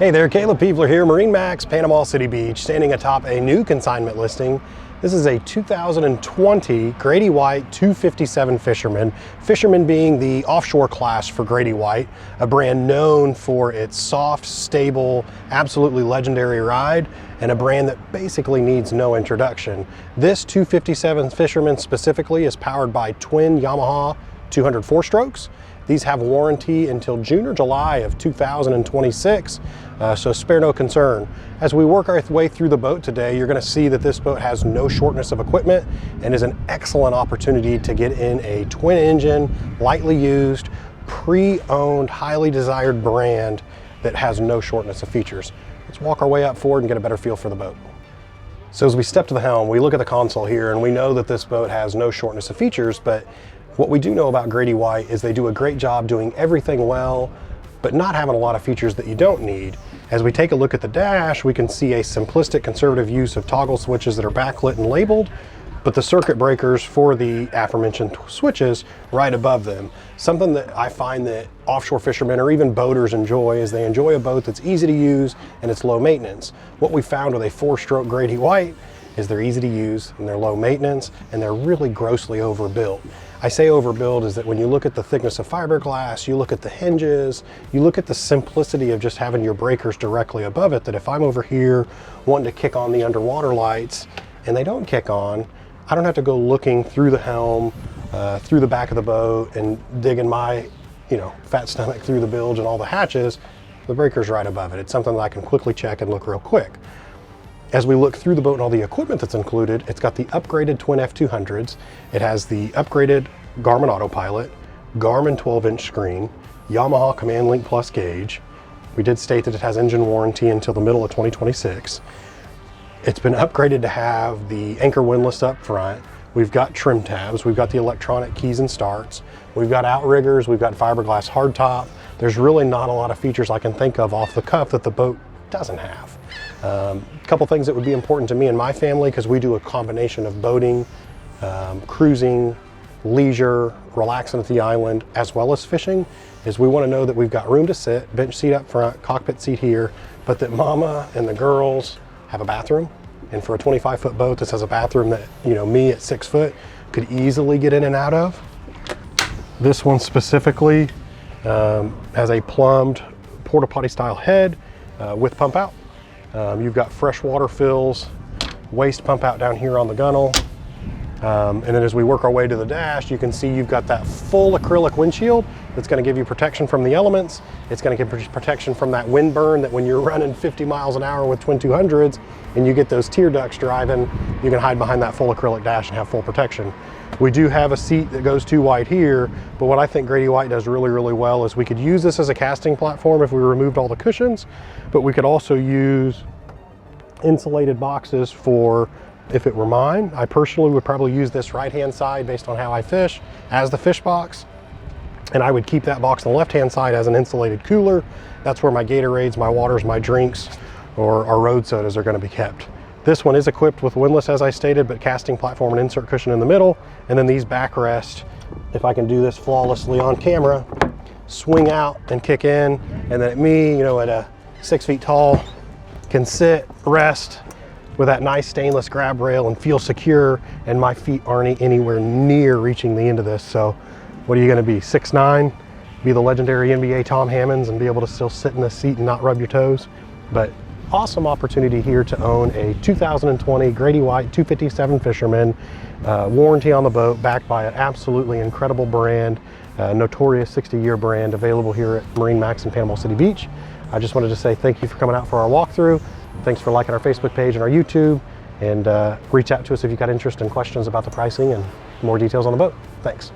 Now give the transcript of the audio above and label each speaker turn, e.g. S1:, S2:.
S1: Hey there, Caleb Peebler here, MarineMax, Panama City Beach, standing atop a new consignment listing. This is a 2020 Grady-White 257 Fisherman. Fisherman being the offshore class for Grady-White, a brand known for its soft, stable, absolutely legendary ride, and a brand that basically needs no introduction. This 257 Fisherman specifically is powered by twin Yamaha 204 strokes. These have warranty until June or July of 2026, so spare no concern. As we work our way through the boat today, you're going to see that this boat has no shortness of equipment and is an excellent opportunity to get in a twin engine, lightly used, pre-owned, highly desired brand that has no shortness of features. Let's walk our way up forward and get a better feel for the boat. So as we step to the helm, we look at the console here and we know that this boat has no shortness of features, but what we do know about Grady-White is they do a great job doing everything well, but not having a lot of features that you don't need. As we take a look at the dash, we can see a simplistic, conservative use of toggle switches that are backlit and labeled, but the circuit breakers for the aforementioned switches right above them. Something that I find that offshore fishermen or even boaters enjoy is they enjoy a boat that's easy to use and it's low maintenance. What we found with a 4-stroke Grady-White is they're easy to use and they're low maintenance and they're really grossly overbuilt. I say overbuilt is that when you look at the thickness of fiberglass, you look at the hinges, you look at the simplicity of just having your breakers directly above it, that if I'm over here wanting to kick on the underwater lights and they don't kick on, I don't have to go looking through the helm, through the back of the boat and digging my, fat stomach through the bilge and all the hatches. The breaker's right above it. It's something that I can quickly check and look real quick. As we look through the boat and all the equipment that's included, it's got the upgraded twin F200s. It has the upgraded Garmin Autopilot, Garmin 12-inch screen, Yamaha Command Link Plus gauge. We did state that it has engine warranty until the middle of 2026. It's been upgraded to have the anchor windlass up front. We've got trim tabs. We've got the electronic keys and starts. We've got outriggers. We've got fiberglass hardtop. There's really not a lot of features I can think of off the cuff that the boat doesn't have. A couple things that would be important to me and my family, because we do a combination of boating, cruising, leisure, relaxing at the island, as well as fishing, is we want to know that we've got room to sit, bench seat up front, cockpit seat here, but that mama and the girls have a bathroom. And for a 25-foot boat, this has a bathroom that, me at 6 foot could easily get in and out of. This one specifically has a plumbed porta potty style head with pump out. You've got fresh water fills, waste pump out down here on the gunnel. And then as we work our way to the dash, you can see you've got that full acrylic windshield that's going to give you protection from the elements. It's going to give protection from that wind burn that when you're running 50 miles an hour with twin 200s and you get those tear ducts driving, you can hide behind that full acrylic dash and have full protection. We do have a seat that goes too wide here, but what I think Grady-White does really, really well is we could use this as a casting platform if we removed all the cushions, but we could also use insulated boxes for if it were mine. I personally would probably use this right-hand side based on how I fish as the fish box, and I would keep that box on the left-hand side as an insulated cooler. That's where my Gatorades, my waters, my drinks, or our road sodas are going to be kept. This one is equipped with windlass, as I stated, but casting platform and insert cushion in the middle. And then these backrest, if I can do this flawlessly on camera, swing out and kick in. And then me, at 6 feet tall, can sit, rest with that nice stainless grab rail and feel secure. And my feet aren't anywhere near reaching the end of this. So what are you going to be, 6'9", be the legendary NBA Tom Hammonds and be able to still sit in this seat and not rub your toes? But awesome opportunity here to own a 2020 Grady-White 257 Fisherman, warranty on the boat, backed by an absolutely incredible brand, notorious 60-year brand, available here at MarineMax in Panama City Beach. I just wanted to say thank you for coming out for our walkthrough. Thanks for liking our Facebook page and our YouTube, and reach out to us if you've got interest and questions about the pricing and more details on the boat. Thanks.